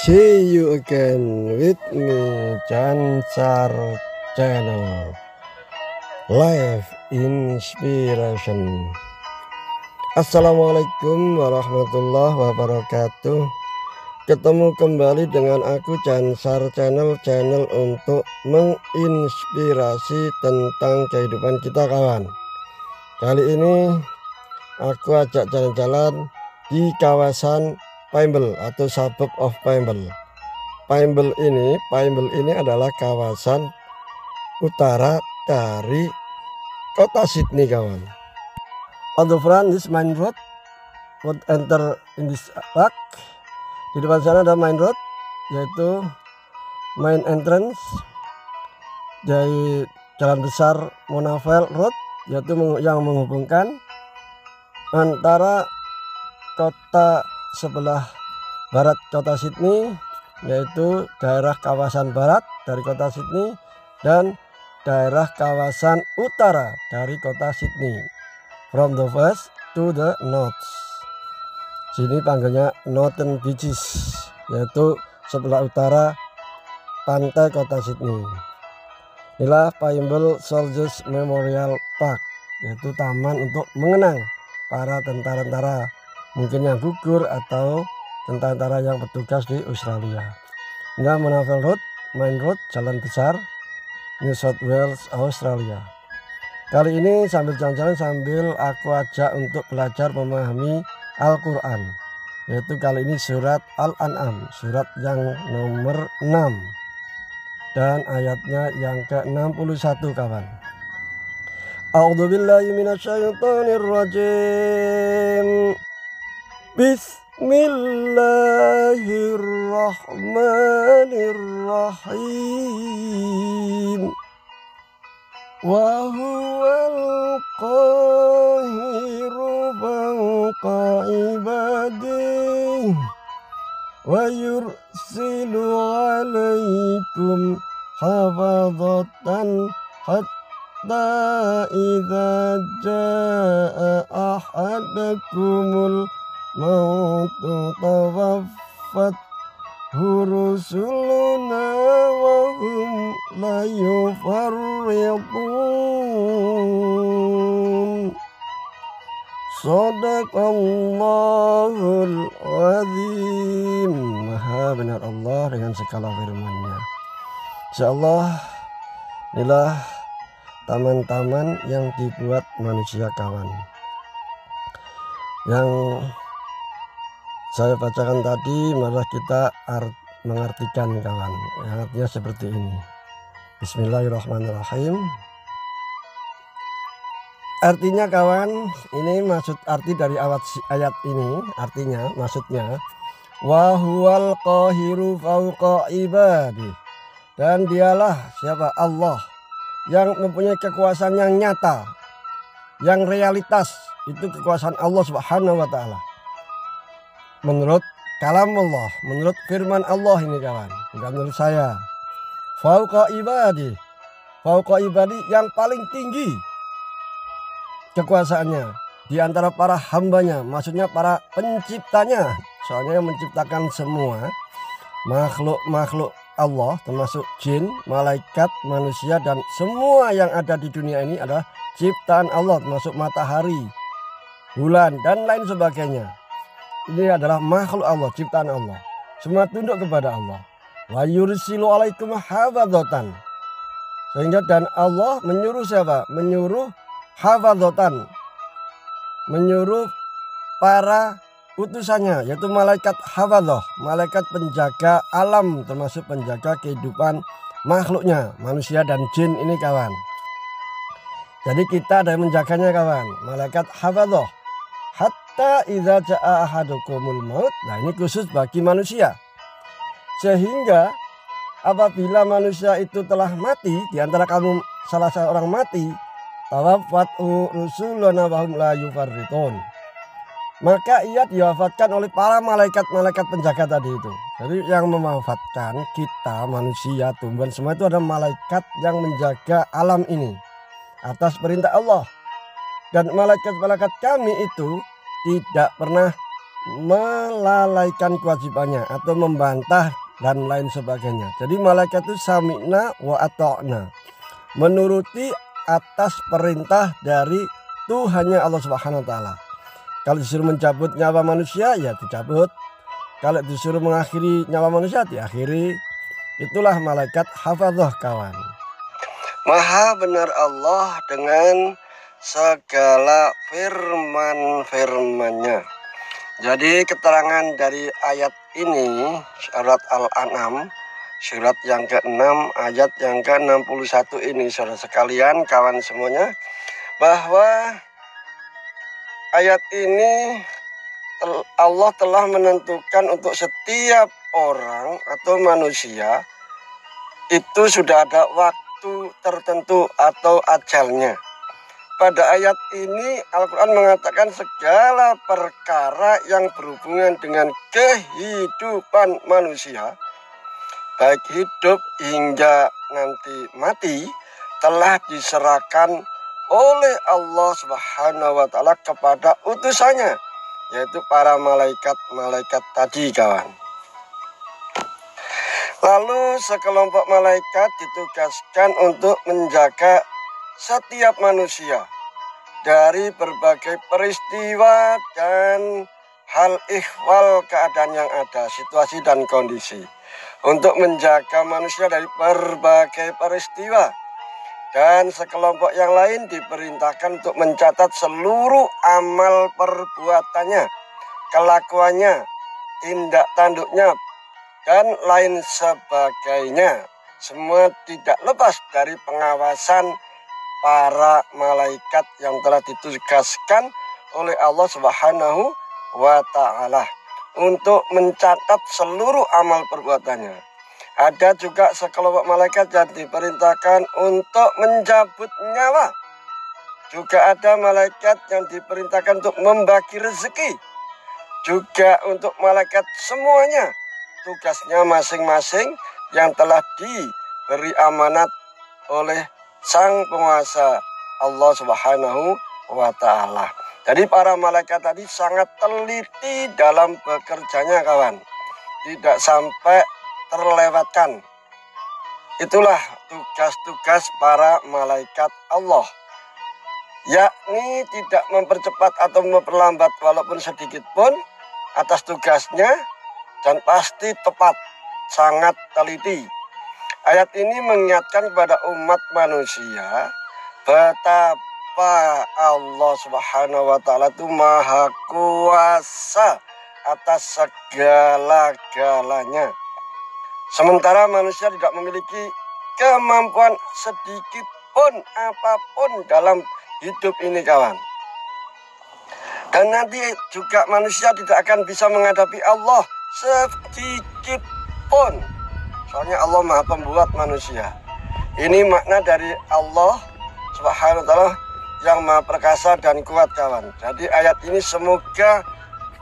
See you again with me, Chansar Channel Live Inspiration. Assalamualaikum warahmatullahi wabarakatuh. Ketemu kembali dengan aku, Chansar Channel untuk menginspirasi tentang kehidupan kita, kawan. Kali ini aku ajak jalan-jalan di kawasan Paimbel atau suburb of Paimbel. Paimbel ini adalah kawasan utara dari kota Sydney, kawan. On the front this main road, would enter in this park. Di depan sana ada main road, yaitu main entrance dari jalan besar Monavale Road, yaitu yang menghubungkan antara kota sebelah barat kota Sydney, yaitu daerah kawasan barat dari kota Sydney, dan daerah kawasan utara dari kota Sydney, from the west to the north. Sini panggilnya Northern Beaches, yaitu sebelah utara pantai kota Sydney. Inilah Paimbel Soldiers Memorial Park, yaitu taman untuk mengenang para tentara-tentara mungkin yang gugur atau tentara yang bertugas di Australia. Inilah Monavale Road, Main Road, jalan besar New South Wales, Australia. Kali ini sambil jalan-jalan sambil aku ajak untuk belajar memahami Al-Quran, yaitu kali ini surat Al-An'am, surat yang nomor 6 dan ayatnya yang ke-61, kawan. A'udzubillahi minasyaitonirrajim. Bismillahirrahmanirrahim. Wa huwal qahiru fawqa ibadihi wa yursilu alaikum hafazatan hatta idza jaa ahadakumul mautu tawaffat rusuluna wa hum la yufarritun. Shadaqallahul azim. Maha benar Allah dengan segala firman-Nya. Insyaallah inilah taman-taman yang dibuat manusia, kawan. Yang saya bacakan tadi malah kita mengartikan, kawan. Yang artinya seperti ini. Bismillahirrahmanirrahim. Artinya, kawan, ini maksud arti dari ayat ini, artinya maksudnya wa huwal qahiru fawqa ibadi, dan dialah siapa? Allah yang mempunyai kekuasaan yang nyata, yang realitas, itu kekuasaan Allah Subhanahu wa taala. Menurut kalam Allah, menurut firman Allah ini, kawan, bukan menurut saya. Fauqa ibadi, fauqa ibadi, yang paling tinggi kekuasaannya di antara para hambanya, maksudnya para penciptanya. Soalnya yang menciptakan semua makhluk-makhluk Allah, termasuk jin, malaikat, manusia, dan semua yang ada di dunia ini adalah ciptaan Allah, termasuk matahari, bulan, dan lain sebagainya. Ini adalah makhluk Allah, ciptaan Allah. Semua tunduk kepada Allah. Wa yursilu alaikum hafazatan. Sehingga dan Allah menyuruh siapa? Menyuruh hafazatan, menyuruh para utusannya, yaitu malaikat hafazah, malaikat penjaga alam, termasuk penjaga kehidupan makhluknya, manusia dan jin ini, kawan. Jadi kita ada yang menjaganya, kawan, malaikat hafazah. Hatta idza jaa ahadukumul maut. Nah, ini khusus bagi manusia. Sehingga apabila manusia itu telah mati, di antara kamu salah seorang mati, tawaffatu rusuluna wa hum la yufarritun, maka ia diwafatkan oleh para malaikat-malaikat penjaga tadi itu. Jadi yang mewafatkan kita manusia, tumbuhan, semua itu ada malaikat yang menjaga alam ini atas perintah Allah. Dan malaikat-malaikat kami itu tidak pernah melalaikan kewajibannya atau membantah dan lain sebagainya. Jadi malaikat itu sami'na wa ata'na, menuruti atas perintah dari Tuhannya Allah Subhanahu wa taala. Kalau disuruh mencabut nyawa manusia ya dicabut. Kalau disuruh mengakhiri nyawa manusia diakhiri. Itulah malaikat hafadzah kawan. Maha benar Allah dengan segala firman-firmannya. Jadi keterangan dari ayat ini surat Al-An'am surat yang ke-6 ayat yang ke-61 ini saudara sekalian, kawan semuanya, bahwa ayat ini Allah telah menentukan untuk setiap orang atau manusia itu sudah ada waktu tertentu atau ajalnya. Pada ayat ini Al-Quran mengatakan segala perkara yang berhubungan dengan kehidupan manusia, baik hidup hingga nanti mati, telah diserahkan oleh Allah Subhanahu wa taala kepada utusannya, yaitu para malaikat-malaikat tadi kawan. Lalu sekelompok malaikat ditugaskan untuk menjaga setiap manusia dari berbagai peristiwa dan hal ihwal keadaan yang ada, situasi dan kondisi, untuk menjaga manusia dari berbagai peristiwa. Dan sekelompok yang lain diperintahkan untuk mencatat seluruh amal perbuatannya, kelakuannya, tindak tanduknya, dan lain sebagainya. Semua tidak lepas dari pengawasan para malaikat yang telah ditugaskan oleh Allah Subhanahu wa taala untuk mencatat seluruh amal perbuatannya. Ada juga sekelompok malaikat yang diperintahkan untuk mencabut nyawa. Juga ada malaikat yang diperintahkan untuk membagi rezeki. Juga untuk malaikat semuanya tugasnya masing-masing yang telah diberi amanat oleh Sang Penguasa Allah Subhanahu wa taala. Jadi para malaikat tadi sangat teliti dalam bekerjanya kawan. Tidak sampai terlewatkan. Itulah tugas-tugas para malaikat Allah. Yakni tidak mempercepat atau memperlambat walaupun sedikit pun atas tugasnya, dan pasti tepat, sangat teliti. Ayat ini mengingatkan kepada umat manusia betapa Allah Subhanahu wa taala itu maha kuasa atas segala-galanya. Sementara manusia tidak memiliki kemampuan sedikit pun apapun dalam hidup ini kawan. Dan nanti juga manusia tidak akan bisa menghadapi Allah sedikit pun. Soalnya Allah maha pembuat manusia. Ini makna dari Allah Subhanahu wa taala yang maha perkasa dan kuat kawan. Jadi ayat ini semoga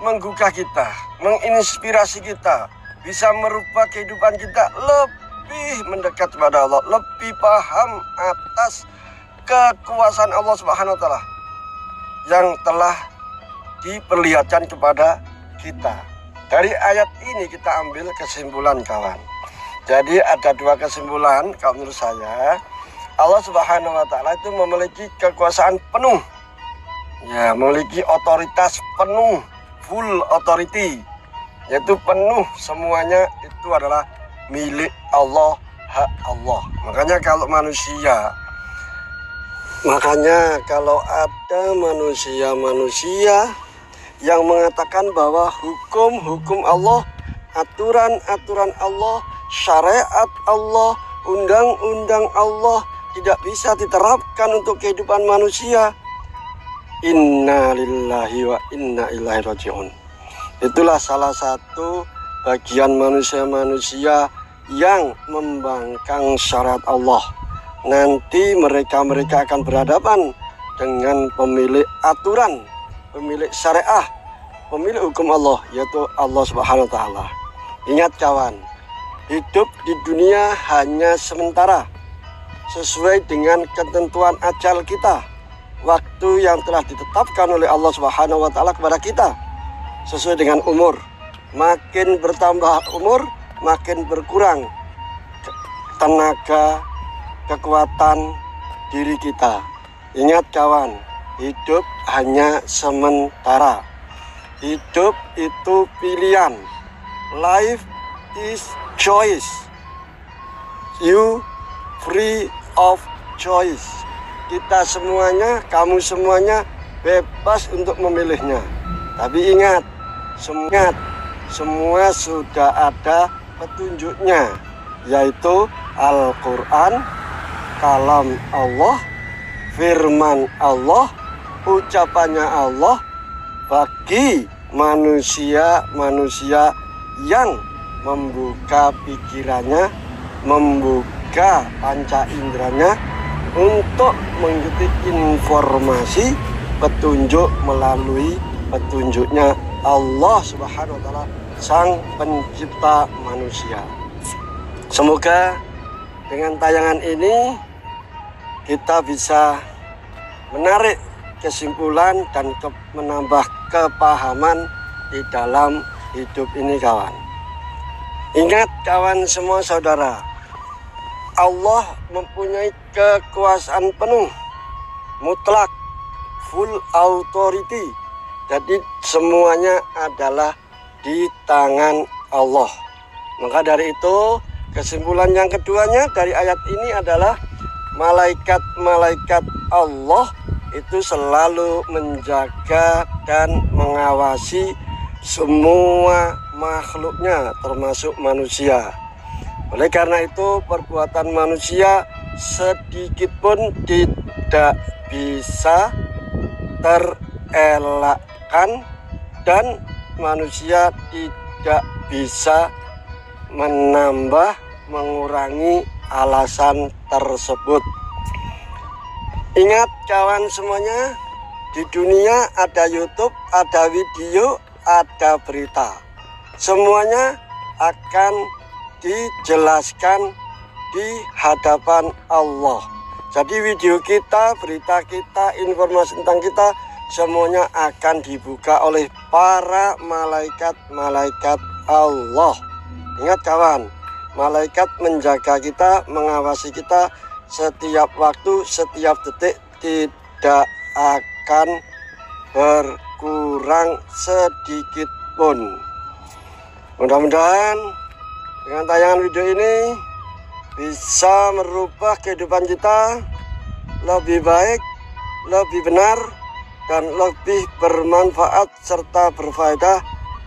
menggugah kita, menginspirasi kita, bisa merubah kehidupan kita lebih mendekat kepada Allah, lebih paham atas kekuasaan Allah Subhanahu wa taala yang telah diperlihatkan kepada kita. Dari ayat ini kita ambil kesimpulan kawan. Jadi ada dua kesimpulan kalau menurut saya. Allah Subhanahu wa taala itu memiliki kekuasaan penuh. Ya, memiliki otoritas penuh, full authority. Yaitu penuh semuanya itu adalah milik Allah, hak Allah. Makanya kalau ada manusia yang mengatakan bahwa hukum-hukum Allah, aturan-aturan Allah, syariat Allah, undang-undang Allah tidak bisa diterapkan untuk kehidupan manusia, inna lillahi wa inna ilaihi raji'un. Itulah salah satu bagian manusia-manusia yang membangkang syariat Allah. Nanti mereka akan berhadapan dengan pemilik aturan, pemilik syariah, pemilik hukum Allah, yaitu Allah Subhanahu wa taala. Ingat kawan, hidup di dunia hanya sementara, sesuai dengan ketentuan ajal kita, waktu yang telah ditetapkan oleh Allah Subhanahu wa taala kepada kita. sesuai dengan umur. Makin bertambah umur, makin berkurang tenaga, kekuatan diri kita. Ingat kawan, hidup hanya sementara. Hidup itu pilihan. Life is choice. You free of choice. Kita semuanya, kamu semuanya bebas untuk memilihnya. Tapi ingat, semua sudah ada petunjuknya, yaitu Al-Quran, kalam Allah, firman Allah, ucapannya Allah bagi manusia-manusia yang membuka pikirannya, membuka panca inderanya untuk mengikuti informasi petunjuk melalui petunjuknya Allah Subhanahu wa Ta'ala, Sang Pencipta manusia. Semoga dengan tayangan ini kita bisa menarik kesimpulan dan menambah kepahaman di dalam hidup ini kawan. Ingat kawan semua saudara, Allah mempunyai kekuasaan penuh, mutlak, full authority. Jadi semuanya adalah di tangan Allah. Maka dari itu kesimpulan yang keduanya dari ayat ini adalah malaikat-malaikat Allah itu selalu menjaga dan mengawasi semua makhluknya termasuk manusia. Oleh karena itu perbuatan manusia sedikit pun tidak bisa terelakkan dan manusia tidak bisa mengurangi alasan tersebut. Ingat kawan semuanya, di dunia ada YouTube, ada video, ada berita. Semuanya akan dijelaskan di hadapan Allah. Jadi video kita, berita kita, informasi tentang kita semuanya akan dibuka oleh para malaikat-malaikat Allah. Ingat kawan, malaikat menjaga kita, mengawasi kita setiap waktu, setiap detik, tidak akan berkurang sedikit pun. Mudah-mudahan dengan tayangan video ini bisa merubah kehidupan kita lebih baik, lebih benar, dan lebih bermanfaat serta berfaedah,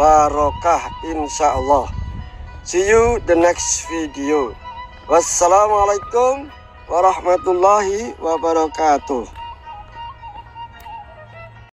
barokah insya Allah. See you the next video. Wassalamualaikum warahmatullahi wabarakatuh.